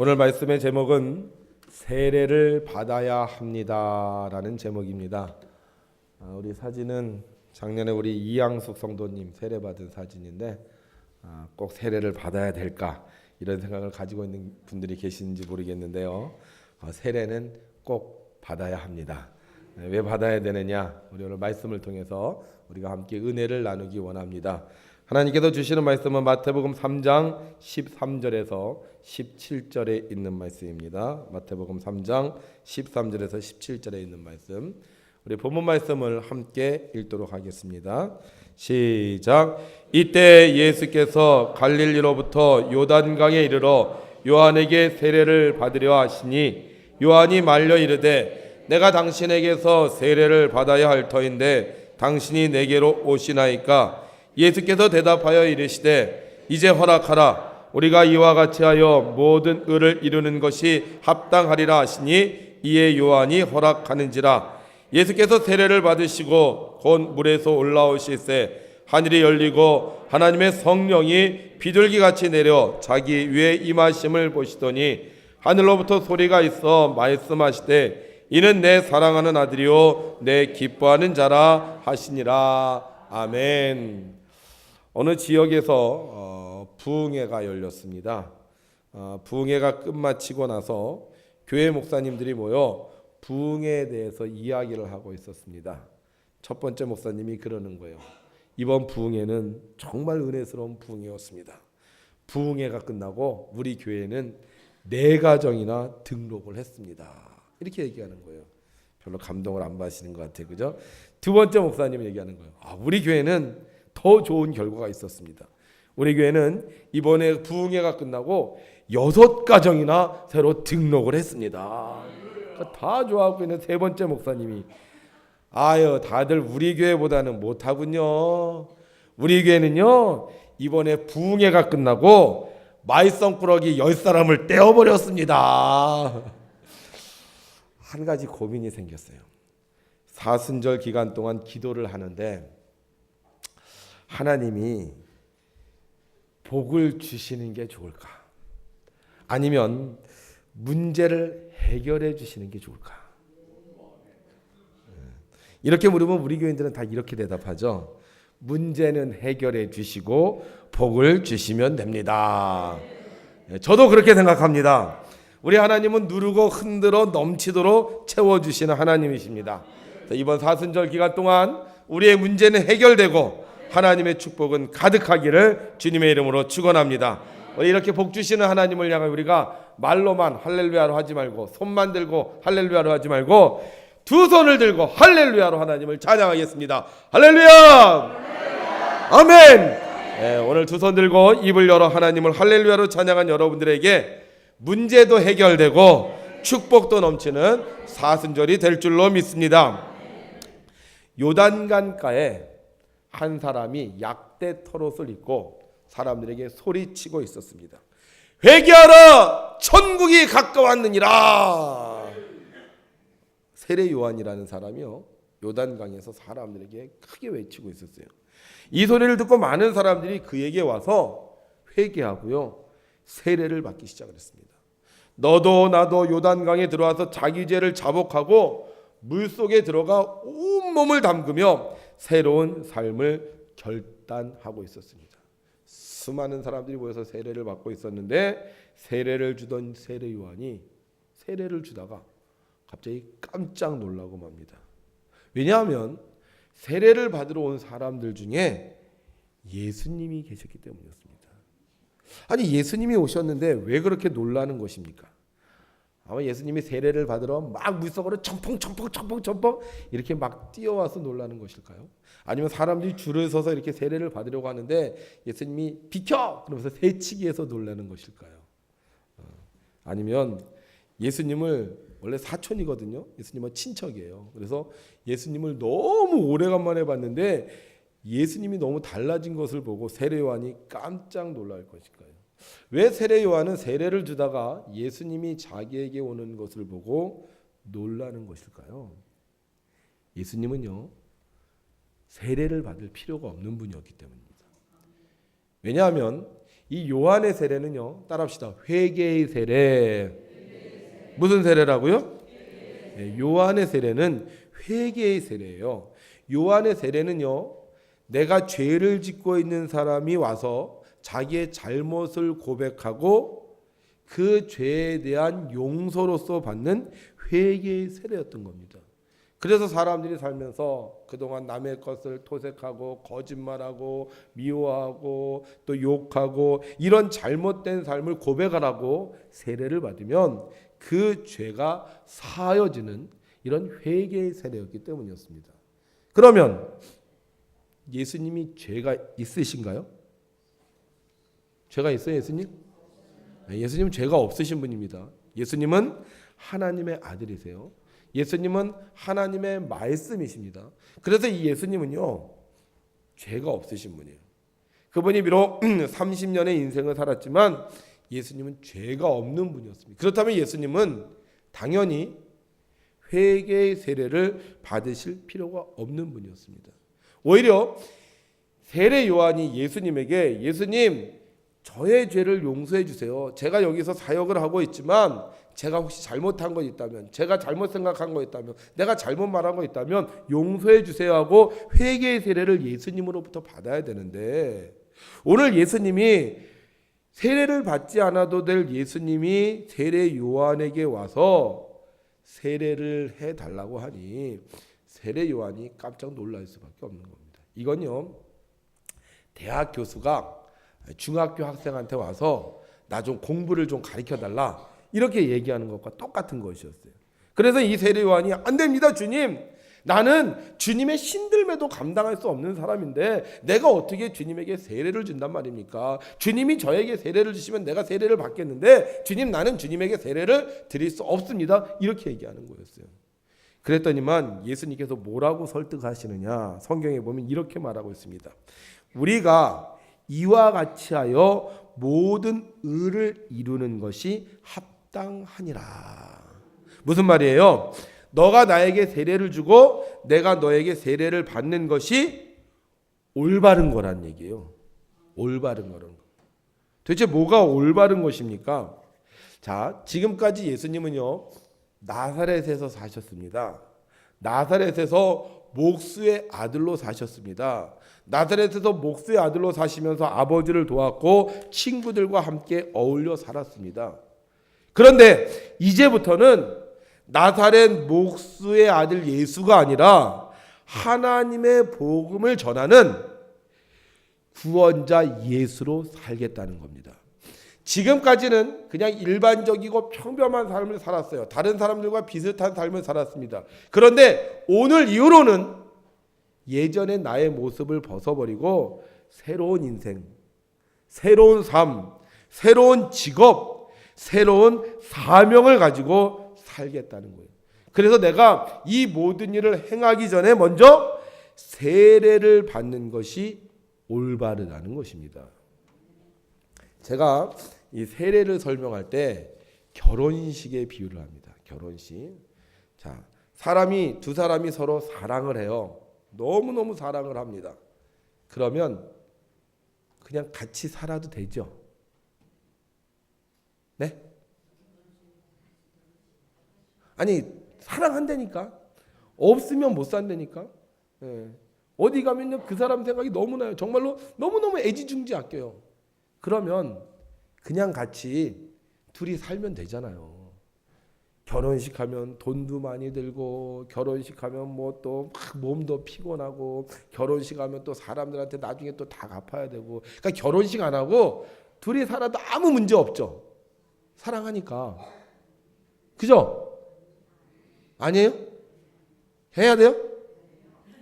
오늘 말씀의 제목은 세례를 받아야 합니다라는 제목입니다. 우리 사진은 작년에 우리 이양숙 성도님 세례 받은 사진인데 꼭 세례를 받아야 될까 이런 생각을 가지고 있는 분들이 계시는지 모르겠는데요. 세례는 꼭 받아야 합니다. 왜 받아야 되느냐? 우리 오늘 말씀을 통해서 우리가 함께 은혜를 나누기 원합니다. 하나님께서 주시는 말씀은 마태복음 3장 13절에서 17절에 있는 말씀입니다. 마태복음 3장 13절에서 17절에 있는 말씀. 우리 본문 말씀을 함께 읽도록 하겠습니다. 시작. 이때 예수께서 갈릴리로부터 요단강에 이르러 요한에게 세례를 받으려 하시니 요한이 말려 이르되 내가 당신에게서 세례를 받아야 할 터인데 당신이 내게로 오시나이까? 예수께서 대답하여 이르시되 이제 허락하라. 우리가 이와 같이 하여 모든 의를 이루는 것이 합당하리라 하시니 이에 요한이 허락하는지라. 예수께서 세례를 받으시고 곧 물에서 올라오실새 하늘이 열리고 하나님의 성령이 비둘기같이 내려 자기 위에 임하심을 보시더니 하늘로부터 소리가 있어 말씀하시되 이는 내 사랑하는 아들이요 내 기뻐하는 자라 하시니라. 아멘. 어느 지역에서 부흥회가 열렸습니다. 부흥회가 끝마치고 나서 교회 목사님들이 모여 부흥회에 대해서 이야기를 하고 있었습니다. 첫 번째 목사님이 그러는 거예요. 이번 부흥회는 정말 은혜스러운 부흥회였습니다. 부흥회가 끝나고 우리 교회는 4가정이나 등록을 했습니다. 이렇게 얘기하는 거예요. 별로 감동을 안 받으시는 것 같아요. 그죠? 두 번째 목사님이 얘기하는 거예요. 우리 교회는 더 좋은 결과가 있었습니다. 우리 교회는 이번에 부흥회가 끝나고 6가정이나 새로 등록을 했습니다. 그러니까 다 좋아하고 있는 세 번째 목사님이 다들 우리 교회보다는 못하군요. 우리 교회는요 이번에 부흥회가 끝나고 말썽꾸러기 10사람을 떼어버렸습니다. 한 가지 고민이 생겼어요. 사순절 기간 동안 기도를 하는데 하나님이 복을 주시는 게 좋을까? 아니면 문제를 해결해 주시는 게 좋을까? 이렇게 물으면 우리 교인들은 다 이렇게 대답하죠. 문제는 해결해 주시고 복을 주시면 됩니다. 저도 그렇게 생각합니다. 우리 하나님은 누르고 흔들어 넘치도록 채워주시는 하나님이십니다. 이번 사순절 기간 동안 우리의 문제는 해결되고 하나님의 축복은 가득하기를 주님의 이름으로 축원합니다. 이렇게 복 주시는 하나님을 향해 우리가 말로만 할렐루야로 하지 말고 손만 들고 할렐루야로 하지 말고 두 손을 들고 할렐루야로 하나님을 찬양하겠습니다. 할렐루야! 아멘! 오늘 두 손 들고 입을 열어 하나님을 할렐루야로 찬양한 여러분들에게 문제도 해결되고 축복도 넘치는 사순절이 될 줄로 믿습니다. 요단강가에 한 사람이 약대 털옷을 입고 사람들에게 소리치고 있었습니다. 회개하라! 천국이 가까웠느니라. 세례 요한이라는 사람이요 요단강에서 사람들에게 크게 외치고 있었어요. 이 소리를 듣고 많은 사람들이 그에게 와서 회개하고요 세례를 받기 시작했습니다. 너도 나도 요단강에 들어와서 자기 죄를 자복하고 물속에 들어가 온몸을 담그며 새로운 삶을 결단하고 있었습니다. 수많은 사람들이 모여서 세례를 받고 있었는데 세례를 주던 세례 요한이 세례를 주다가 갑자기 깜짝 놀라고 맙니다. 왜냐하면 세례를 받으러 온 사람들 중에 예수님이 계셨기 때문이었습니다. 아니 예수님이 오셨는데 왜 그렇게 놀라는 것입니까? 아마 예수님이 세례를 받으러 막 물속으로 첨펑 이렇게 막 뛰어와서 놀라는 것일까요? 아니면 사람들이 줄을 서서 이렇게 세례를 받으려고 하는데 예수님이 비켜! 그러면서 새치기 해서 놀라는 것일까요? 아니면 예수님을 원래 사촌이거든요. 예수님은 친척이에요. 그래서 예수님을 너무 오래간만에 봤는데 예수님이 너무 달라진 것을 보고 세례 요한이 깜짝 놀랄 것일까요? 왜 세례 요한은 세례를 주다가 예수님이 자기에게 오는 것을 보고 놀라는 것일까요? 예수님은요 세례를 받을 필요가 없는 분이었기 때문입니다. 왜냐하면 이 요한의 세례는요, 따라합시다. 회개의 세례. 무슨 세례라고요? 네, 요한의 세례는 회개의 세례예요. 요한의 세례는요, 내가 죄를 짓고 있는 사람이 와서 자기의 잘못을 고백하고 그 죄에 대한 용서로서 받는 회개의 세례였던 겁니다. 그래서 사람들이 살면서 그동안 남의 것을 토색하고 거짓말하고 미워하고 또 욕하고 이런 잘못된 삶을 고백하라고 세례를 받으면 그 죄가 사하여지는 이런 회개의 세례였기 때문이었습니다. 그러면 예수님이 죄가 있으신가요? 죄가 있어요, 예수님? 예수님은 죄가 없으신 분입니다. 예수님은 하나님의 아들이세요. 예수님은 하나님의 말씀이십니다. 그래서 이 예수님은요, 죄가 없으신 분이에요. 그분이 비록 30년의 인생을 살았지만 예수님은 죄가 없는 분이었습니다. 그렇다면 예수님은 당연히 회개의 세례를 받으실 필요가 없는 분이었습니다. 오히려 세례 요한이 예수님에게 예수님, 저의 죄를 용서해 주세요. 제가 여기서 사역을 하고 있지만 제가 혹시 잘못한 거 있다면, 제가 잘못 생각한 거 있다면, 내가 잘못 말한 거 있다면 용서해 주세요 하고 회개의 세례를 예수님으로부터 받아야 되는데, 오늘 예수님이 세례를 받지 않아도 될 예수님이 세례 요한에게 와서 세례를 해달라고 하니 세례 요한이 깜짝 놀랄 수밖에 없는 겁니다. 이건요, 대학 교수가 중학교 학생한테 와서 나 좀 공부를 좀 가르쳐달라 이렇게 얘기하는 것과 똑같은 것이었어요. 그래서 이 세례 요한이 안 됩니다, 주님. 나는 주님의 신들매도 감당할 수 없는 사람인데 내가 어떻게 주님에게 세례를 준단 말입니까? 주님이 저에게 세례를 주시면 내가 세례를 받겠는데 주님, 나는 주님에게 세례를 드릴 수 없습니다. 이렇게 얘기하는 거였어요. 그랬더니만 예수님께서 뭐라고 설득하시느냐, 성경에 보면 이렇게 말하고 있습니다. 우리가 이와 같이 하여 모든 의를 이루는 것이 합당하니라. 무슨 말이에요? 너가 나에게 세례를 주고 내가 너에게 세례를 받는 것이 올바른 거란 얘기예요. 올바른 거는. 도대체 뭐가 올바른 것입니까? 자, 지금까지 예수님은요, 나사렛에서 사셨습니다. 나사렛에서 목수의 아들로 사셨습니다. 나사렛에서 목수의 아들로 사시면서 아버지를 도왔고 친구들과 함께 어울려 살았습니다. 그런데 이제부터는 나사렛 목수의 아들 예수가 아니라 하나님의 복음을 전하는 구원자 예수로 살겠다는 겁니다. 지금까지는 그냥 일반적이고 평범한 삶을 살았어요. 다른 사람들과 비슷한 삶을 살았습니다. 그런데 오늘 이후로는 예전의 나의 모습을 벗어버리고 새로운 인생, 새로운 삶, 새로운 직업, 새로운 사명을 가지고 살겠다는 거예요. 그래서 내가 이 모든 일을 행하기 전에 먼저 세례를 받는 것이 올바르다는 것입니다. 제가 이 세례를 설명할 때 결혼식에 비유를 합니다. 결혼식. 자, 두 사람이 서로 사랑을 해요. 너무너무 사랑을 합니다. 그러면 그냥 같이 살아도 되죠? 네? 아니, 사랑한다니까. 없으면 못 산다니까. 네. 어디 가면요, 그 사람 생각이 너무 나요. 정말로 너무너무 애지중지 아껴요. 그러면 그냥 같이 둘이 살면 되잖아요. 결혼식 하면 돈도 많이 들고, 결혼식 하면 뭐 또 몸도 피곤하고, 결혼식 하면 또 사람들한테 나중에 또 다 갚아야 되고. 그러니까 결혼식 안 하고 둘이 살아도 아무 문제 없죠. 사랑하니까. 그죠? 아니에요? 해야 돼요?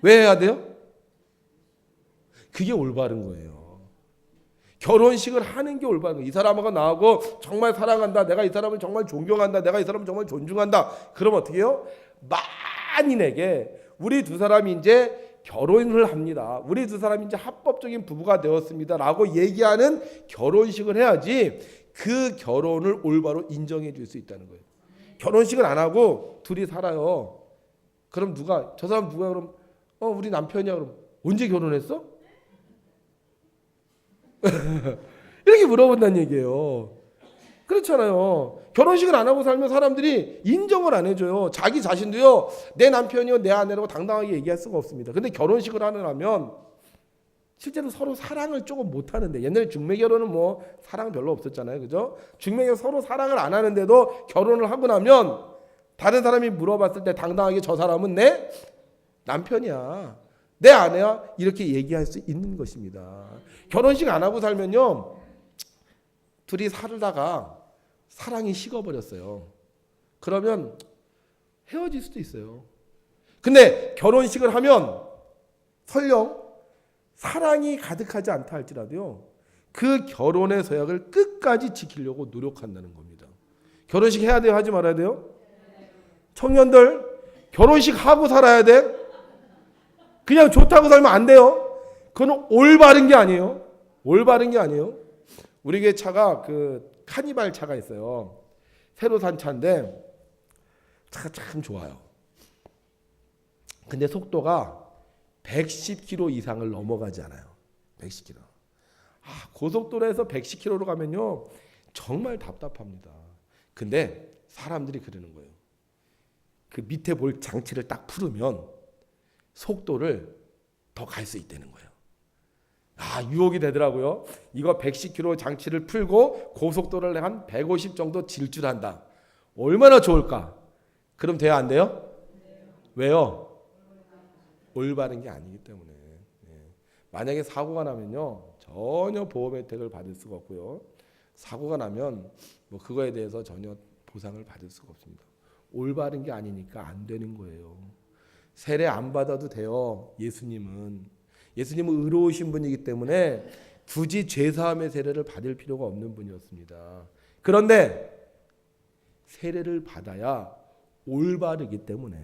왜 해야 돼요? 그게 올바른 거예요. 결혼식을 하는 게 올바른 거예요. 이 사람하고 나하고 정말 사랑한다, 내가 이 사람을 정말 존경한다, 내가 이 사람을 정말 존중한다. 그럼 어떻게 해요? 만인에게 우리 두 사람이 이제 결혼을 합니다, 우리 두 사람이 이제 합법적인 부부가 되었습니다 라고 얘기하는 결혼식을 해야지 그 결혼을 올바로 인정해 줄 수 있다는 거예요. 결혼식을 안 하고 둘이 살아요. 그럼 누가, 저 사람 누구야? 그럼 우리 남편이야. 그럼 언제 결혼했어? 이렇게 물어본다는 얘기예요. 그렇잖아요. 결혼식을 안 하고 살면 사람들이 인정을 안 해줘요. 자기 자신도요, 내 남편이요, 내 아내라고 당당하게 얘기할 수가 없습니다. 근데 결혼식을 하면 실제로 서로 사랑을 조금 못 하는데, 옛날에 중매 결혼은 뭐 사랑 별로 없었잖아요. 그죠? 중매 결혼 서로 사랑을 안 하는데도 결혼을 하고 나면 다른 사람이 물어봤을 때 당당하게 저 사람은 내 남편이야, 내 아내야, 이렇게 얘기할 수 있는 것입니다. 결혼식 안 하고 살면요, 둘이 살다가 사랑이 식어버렸어요. 그러면 헤어질 수도 있어요. 근데 결혼식을 하면 설령 사랑이 가득하지 않다 할지라도요, 그 결혼의 서약을 끝까지 지키려고 노력한다는 겁니다. 결혼식 해야 돼요? 하지 말아야 돼요? 청년들, 결혼식 하고 살아야 돼? 그냥 좋다고 살면 안 돼요. 그건 올바른 게 아니에요. 올바른 게 아니에요. 우리 교회 차가 그 카니발 차가 있어요. 새로 산 차인데 차가 참 좋아요. 근데 속도가 110km 이상을 넘어가지 않아요. 110km. 고속도로에서 110km로 가면요, 정말 답답합니다. 근데 사람들이 그러는 거예요. 그 밑에 볼 장치를 딱 풀으면 속도를 더 갈 수 있다는 거예요. 유혹이 되더라고요. 이거 110km 장치를 풀고 고속도로를 한 150 정도 질주한다. 얼마나 좋을까? 그럼 돼요, 안 돼요? 왜요? 올바른 게 아니기 때문에. 만약에 사고가 나면요, 전혀 보험 혜택을 받을 수가 없고요. 사고가 나면 뭐 그거에 대해서 전혀 보상을 받을 수가 없습니다. 올바른 게 아니니까 안 되는 거예요. 세례 안 받아도 돼요. 예수님은 의로우신 분이기 때문에 굳이 죄사함의 세례를 받을 필요가 없는 분이었습니다. 그런데 세례를 받아야 올바르기 때문에,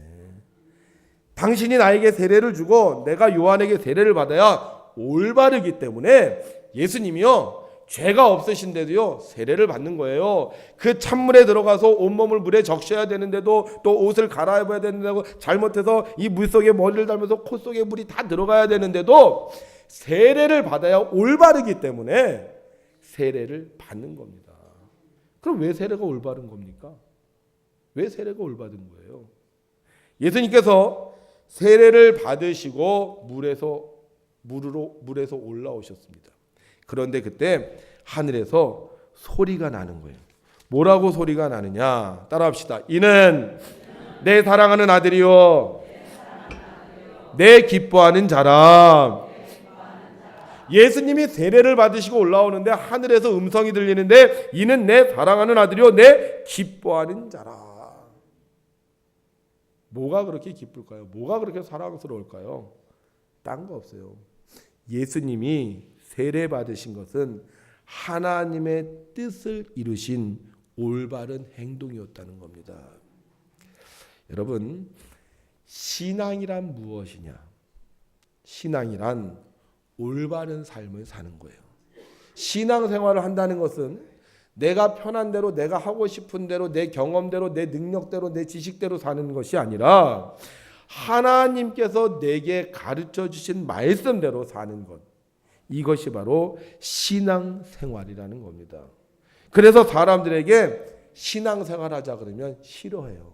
당신이 나에게 세례를 주고 내가 요한에게 세례를 받아야 올바르기 때문에 예수님이요, 죄가 없으신데도요 세례를 받는 거예요. 그 찬물에 들어가서 온몸을 물에 적셔야 되는데도, 또 옷을 갈아입어야 되는데도, 잘못해서 이 물 속에 머리를 달면서 코 속에 물이 다 들어가야 되는데도 세례를 받아야 올바르기 때문에 세례를 받는 겁니다. 그럼 왜 세례가 올바른 겁니까? 왜 세례가 올바른 거예요? 예수님께서 세례를 받으시고 물에서 올라오셨습니다. 그런데 그때 하늘에서 소리가 나는 거예요. 뭐라고 소리가 나느냐? 따라합시다. 이는 내 사랑하는 아들이요, 내 기뻐하는 자라. 예수님이 세례를 받으시고 올라오는데 하늘에서 음성이 들리는데, 이는 내 사랑하는 아들이요, 내 기뻐하는 자라. 뭐가 그렇게 기쁠까요? 뭐가 그렇게 사랑스러울까요? 딴 거 없어요. 예수님이 세례 받으신 것은 하나님의 뜻을 이루신 올바른 행동이었다는 겁니다. 여러분, 신앙이란 무엇이냐? 신앙이란 올바른 삶을 사는 거예요. 신앙생활을 한다는 것은 내가 편한 대로, 내가 하고 싶은 대로, 내 경험대로, 내 능력대로, 내 지식대로 사는 것이 아니라 하나님께서 내게 가르쳐 주신 말씀대로 사는 것, 이것이 바로 신앙생활이라는 겁니다. 그래서 사람들에게 신앙생활하자 그러면 싫어해요.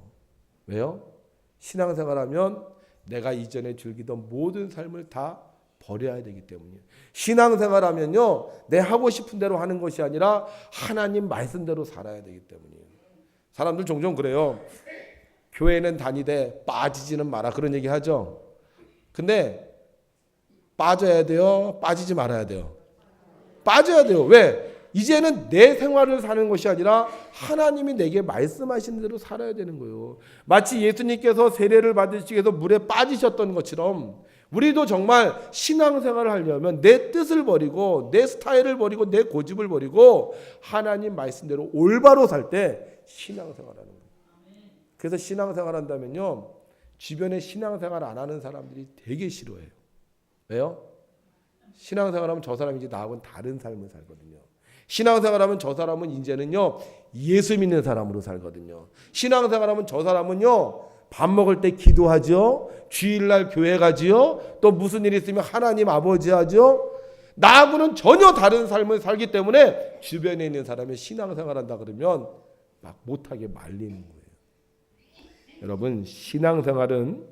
왜요? 신앙생활하면 내가 이전에 즐기던 모든 삶을 다 버려야 되기 때문이에요. 신앙생활하면요, 내 하고 싶은 대로 하는 것이 아니라 하나님 말씀대로 살아야 되기 때문이에요. 사람들 종종 그래요. 교회는 다니되 빠지지는 마라, 그런 얘기 하죠. 근데 빠져야 돼요? 빠지지 말아야 돼요? 빠져야 돼요. 왜? 이제는 내 생활을 사는 것이 아니라 하나님이 내게 말씀하신 대로 살아야 되는 거예요. 마치 예수님께서 세례를 받으시기 위해서 물에 빠지셨던 것처럼 우리도 정말 신앙생활을 하려면 내 뜻을 버리고, 내 스타일을 버리고, 내 고집을 버리고 하나님 말씀대로 올바로 살 때 신앙생활하는 거예요. 그래서 신앙생활 한다면요, 주변에 신앙생활 안 하는 사람들이 되게 싫어해요. 왜요? 신앙생활하면 저 사람이 이제 나하고는 다른 삶을 살거든요. 신앙생활하면 저 사람은 이제는요, 예수 믿는 사람으로 살거든요. 신앙생활하면 저 사람은요, 밥 먹을 때 기도하죠. 주일날 교회 가지요. 또 무슨 일 있으면 하나님 아버지 하죠. 나하고는 전혀 다른 삶을 살기 때문에 주변에 있는 사람이 신앙생활한다 그러면 막 못하게 말리는 거예요. 여러분, 신앙생활은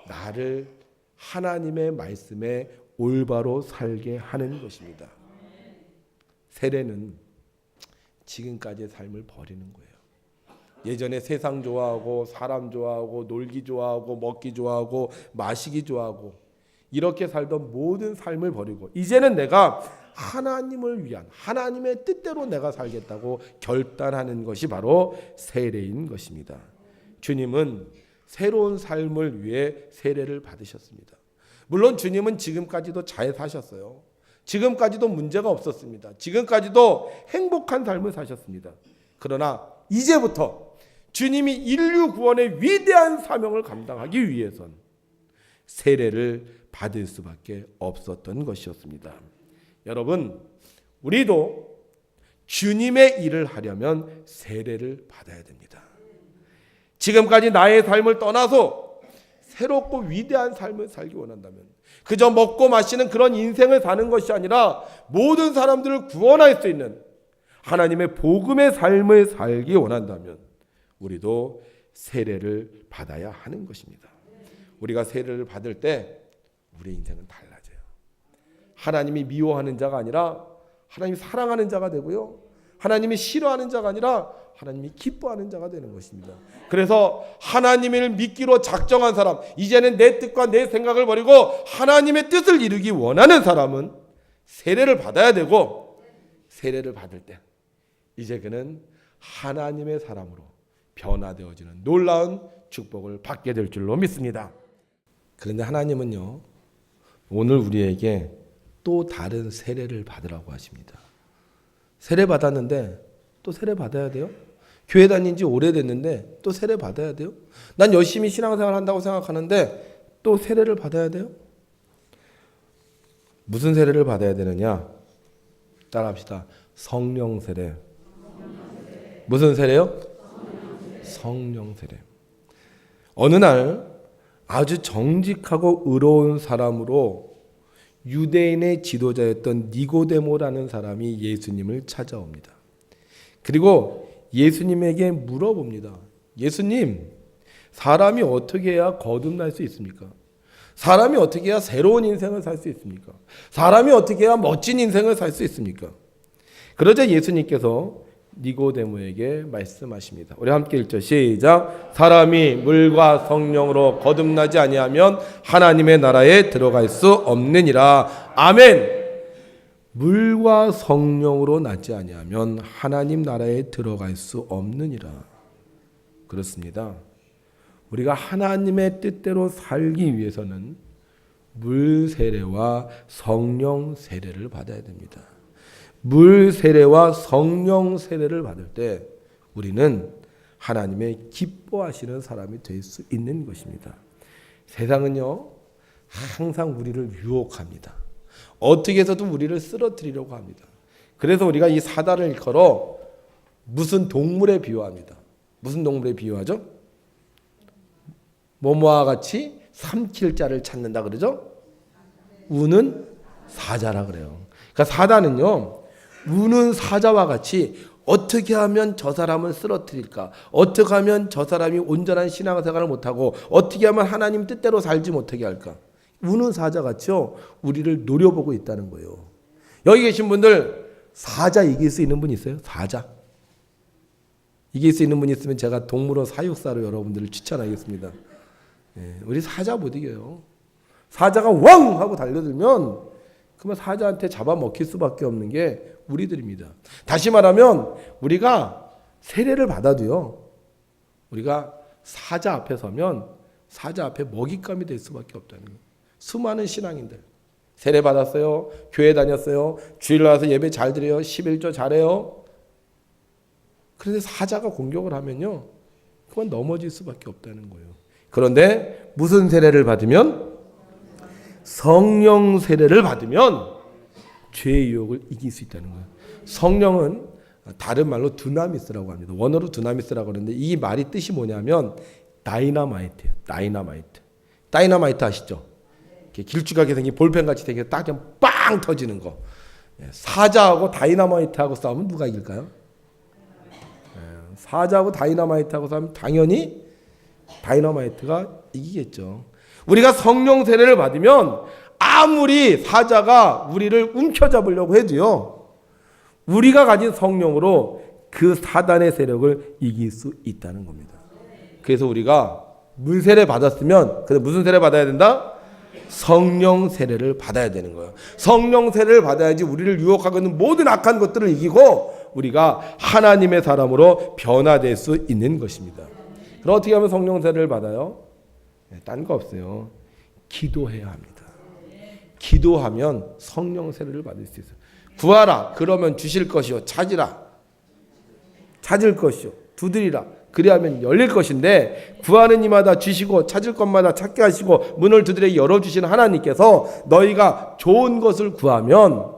나를 하나님의 말씀에 올바로 살게 하는 것입니다. 세례는 지금까지의 삶을 버리는 거예요. 예전에 세상 좋아하고 사람 좋아하고 놀기 좋아하고 먹기 좋아하고 마시기 좋아하고 이렇게 살던 모든 삶을 버리고 이제는 내가 하나님을 위한 하나님의 뜻대로 내가 살겠다고 결단하는 것이 바로 세례인 것입니다. 주님은 새로운 삶을 위해 세례를 받으셨습니다. 물론 주님은 지금까지도 잘 사셨어요. 지금까지도 문제가 없었습니다. 지금까지도 행복한 삶을 사셨습니다. 그러나 이제부터 주님이 인류 구원의 위대한 사명을 감당하기 위해선 세례를 받을 수밖에 없었던 것이었습니다. 여러분, 우리도 주님의 일을 하려면 세례를 받아야 됩니다. 지금까지 나의 삶을 떠나서 새롭고 위대한 삶을 살기 원한다면 그저 먹고 마시는 그런 인생을 사는 것이 아니라 모든 사람들을 구원할 수 있는 하나님의 복음의 삶을 살기 원한다면 우리도 세례를 받아야 하는 것입니다. 우리가 세례를 받을 때 우리의 인생은 달라져요. 하나님이 미워하는 자가 아니라 하나님이 사랑하는 자가 되고요. 하나님이 싫어하는 자가 아니라 하나님이 기뻐하는 자가 되는 것입니다. 그래서 하나님을 믿기로 작정한 사람, 이제는 내 뜻과 내 생각을 버리고 하나님의 뜻을 이루기 원하는 사람은 세례를 받아야 되고, 세례를 받을 때 이제 그는 하나님의 사람으로 변화되어지는 놀라운 축복을 받게 될 줄로 믿습니다. 그런데 하나님은요, 오늘 우리에게 또 다른 세례를 받으라고 하십니다. 세례 받았는데 또 세례 받아야 돼요? 교회 다닌 지 오래됐는데 또 세례 받아야 돼요? 난 열심히 신앙생활 한다고 생각하는데 또 세례를 받아야 돼요? 무슨 세례를 받아야 되느냐? 따라합시다. 성령 세례. 무슨 세례요? 성령 세례. 어느 날 아주 정직하고 의로운 사람으로 유대인의 지도자였던 니고데모라는 사람이 예수님을 찾아옵니다. 그리고 예수님에게 물어봅니다. 예수님, 사람이 어떻게 해야 거듭날 수 있습니까? 사람이 어떻게 해야 새로운 인생을 살 수 있습니까? 사람이 어떻게 해야 멋진 인생을 살 수 있습니까? 그러자 예수님께서 니고데모에게 말씀하십니다. 우리 함께 읽죠. 시작. 사람이 물과 성령으로 거듭나지 아니하면 하나님의 나라에 들어갈 수 없느니라. 아멘. 물과 성령으로 나지 아니하면 하나님 나라에 들어갈 수 없느니라. 그렇습니다. 우리가 하나님의 뜻대로 살기 위해서는 물 세례와 성령 세례를 받아야 됩니다. 물 세례와 성령 세례를 받을 때 우리는 하나님의 기뻐하시는 사람이 될 수 있는 것입니다. 세상은요, 항상 우리를 유혹합니다. 어떻게 해서도 우리를 쓰러뜨리려고 합니다. 그래서 우리가 이 사다를 걸어 무슨 동물에 비유합니다. 무슨 동물에 비유하죠? 뭐뭐와 같이 삼킬 자를 찾는다 그러죠? 우는 사자라 그래요. 그러니까 사단은요, 우는 사자와 같이 어떻게 하면 저 사람을 쓰러뜨릴까? 어떻게 하면 저 사람이 온전한 신앙생활을 못하고 어떻게 하면 하나님 뜻대로 살지 못하게 할까? 우는 사자같이요, 우리를 노려보고 있다는 거예요. 여기 계신 분들 사자 이길 수 있는 분 있어요? 사자 이길 수 있는 분 있으면 제가 동물원 사육사로 여러분들을 추천하겠습니다. 우리 사자 못 이겨요. 사자가 왕 하고 달려들면 그러면 사자한테 잡아먹힐 수밖에 없는 게 우리들입니다. 다시 말하면 우리가 세례를 받아도요, 우리가 사자 앞에 서면 사자 앞에 먹잇감이 될 수밖에 없다는 거예요. 수많은 신앙인들 세례 받았어요, 교회 다녔어요, 주일 나와서 예배 잘 드려요, 11조 잘해요. 그런데 사자가 공격을 하면요, 그건 넘어질 수밖에 없다는 거예요. 그런데 무슨 세례를 받으면? 성령 세례를 받으면 죄의 유혹을 이길 수 있다는 거예요. 성령은 다른 말로 두나미스라고 합니다. 원어로 두나미스라고 하는데 이 말이 뜻이 뭐냐면 다이너마이트예요. 다이너마이트. 다이너마이트 아시죠? 길쭉하게 생긴 볼펜같이 생겨서 딱 빵 터지는 거. 사자하고 다이너마이트하고 싸우면 누가 이길까요? 사자하고 다이너마이트하고 싸우면 당연히 다이너마이트가 이기겠죠. 우리가 성령 세례를 받으면 아무리 사자가 우리를 움켜잡으려고 해도요, 우리가 가진 성령으로 그 사단의 세력을 이길 수 있다는 겁니다. 그래서 우리가 물 세례 받았으면 그래서 무슨 세례 받아야 된다? 성령 세례를 받아야 되는 거예요. 성령 세례를 받아야지 우리를 유혹하고 있는 모든 악한 것들을 이기고 우리가 하나님의 사람으로 변화될 수 있는 것입니다. 그럼 어떻게 하면 성령 세례를 받아요? 딴 거 없어요. 기도해야 합니다. 기도하면 성령 세례를 받을 수 있어요. 구하라 그러면 주실 것이요, 찾으라 찾을 것이요, 두드리라 그리하면 열릴 것인데, 구하는 이마다 주시고 찾을 것마다 찾게 하시고 문을 두드려 열어주시는 하나님께서 너희가 좋은 것을 구하면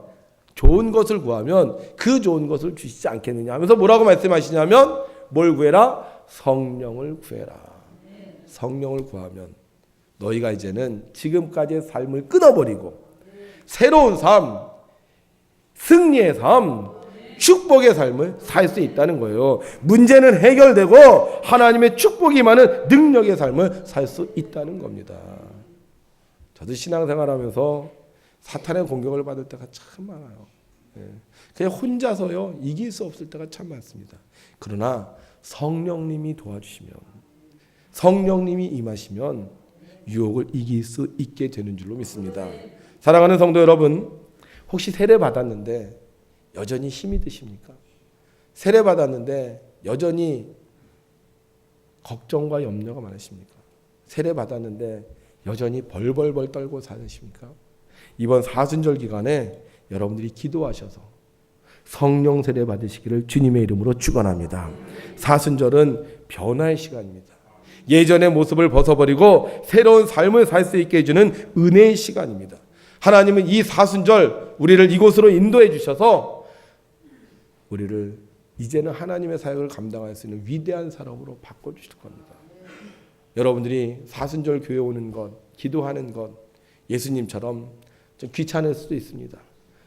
그 좋은 것을 주시지 않겠느냐 하면서 뭐라고 말씀하시냐면, 뭘 구해라? 성령을 구해라. 성령을 구하면 너희가 이제는 지금까지의 삶을 끊어버리고 새로운 삶, 승리의 삶, 축복의 삶을 살 수 있다는 거예요. 문제는 해결되고 하나님의 축복이 임하는 능력의 삶을 살 수 있다는 겁니다. 저도 신앙생활하면서 사탄의 공격을 받을 때가 참 많아요. 그냥 혼자서요 이길 수 없을 때가 참 많습니다. 그러나 성령님이 도와주시면, 성령님이 임하시면 유혹을 이길 수 있게 되는 줄로 믿습니다. 사랑하는 성도 여러분, 혹시 세례 받았는데 여전히 힘이 드십니까? 세례 받았는데 여전히 걱정과 염려가 많으십니까? 세례 받았는데 여전히 벌벌벌 떨고 사십니까? 이번 사순절 기간에 여러분들이 기도하셔서 성령 세례 받으시기를 주님의 이름으로 축원합니다. 사순절은 변화의 시간입니다. 예전의 모습을 벗어버리고 새로운 삶을 살 수 있게 해주는 은혜의 시간입니다. 하나님은 이 사순절 우리를 이곳으로 인도해 주셔서 우리를 이제는 하나님의 사역을 감당할 수 있는 위대한 사람으로 바꿔주실 겁니다. 여러분들이 사순절 교회 오는 것, 기도하는 것, 예수님처럼 좀 귀찮을 수도 있습니다.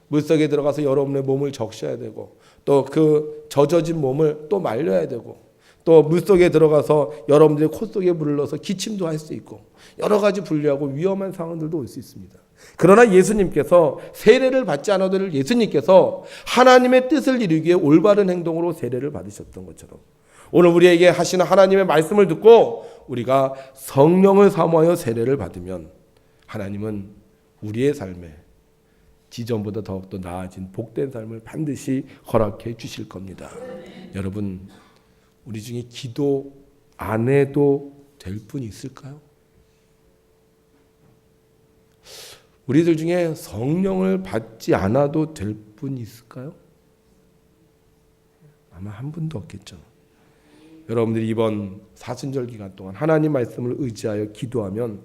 물속에 들어가서 여러분의 몸을 적셔야 되고, 또 그 젖어진 몸을 또 말려야 되고, 또 물속에 들어가서 여러분들의 코 속에 물을 넣어서 기침도 할 수 있고, 여러 가지 불리하고 위험한 상황들도 올 수 있습니다. 그러나 예수님께서 세례를 받지 않아도 예수님께서 하나님의 뜻을 이루기 위해 올바른 행동으로 세례를 받으셨던 것처럼, 오늘 우리에게 하시는 하나님의 말씀을 듣고 우리가 성령을 사모하여 세례를 받으면 하나님은 우리의 삶에 지전보다 더욱더 나아진 복된 삶을 반드시 허락해 주실 겁니다. 여러분, 우리 중에 기도 안 해도 될 분이 있을까요? 우리들 중에 성령을 받지 않아도 될 분이 있을까요? 아마 한 분도 없겠죠. 여러분들이 이번 사순절 기간 동안 하나님 말씀을 의지하여 기도하면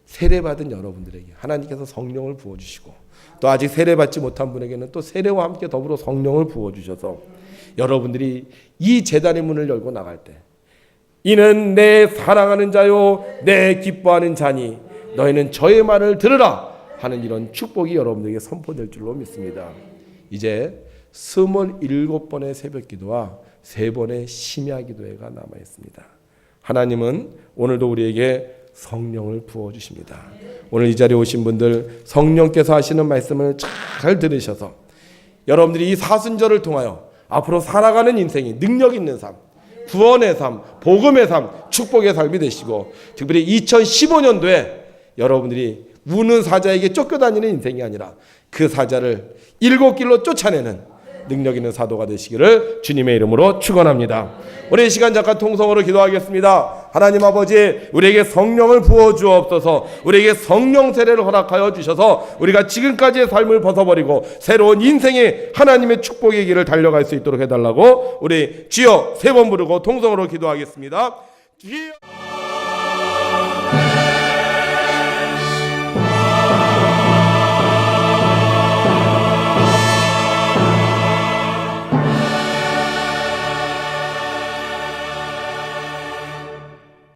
세례받은 여러분들에게 하나님께서 성령을 부어주시고, 또 아직 세례받지 못한 분에게는 또 세례와 함께 더불어 성령을 부어주셔서 여러분들이 이 제단의 문을 열고 나갈 때, 이는 내 사랑하는 자요 내 기뻐하는 자니 너희는 저의 말을 들으라 하는 이런 축복이 여러분들에게 선포될 줄로 믿습니다. 이제 27번의 새벽기도와 3번의 심야기도회가 남아있습니다. 하나님은 오늘도 우리에게 성령을 부어주십니다. 오늘 이 자리에 오신 분들 성령께서 하시는 말씀을 잘 들으셔서 여러분들이 이 사순절을 통하여 앞으로 살아가는 인생이 능력 있는 삶, 구원의 삶, 복음의 삶, 축복의 삶이 되시고, 특별히 2015년도에 여러분들이 우는 사자에게 쫓겨다니는 인생이 아니라 그 사자를 7길로 쫓아내는 능력 있는 사도가 되시기를 주님의 이름으로 축원합니다. 우리 이 시간 잠깐 통성으로 기도하겠습니다. 하나님 아버지, 우리에게 성령을 부어주옵소서. 우리에게 성령 세례를 허락하여 주셔서 우리가 지금까지의 삶을 벗어버리고 새로운 인생의 하나님의 축복의 길을 달려갈 수 있도록 해달라고 우리 주여 3번 부르고 통성으로 기도하겠습니다. 주여.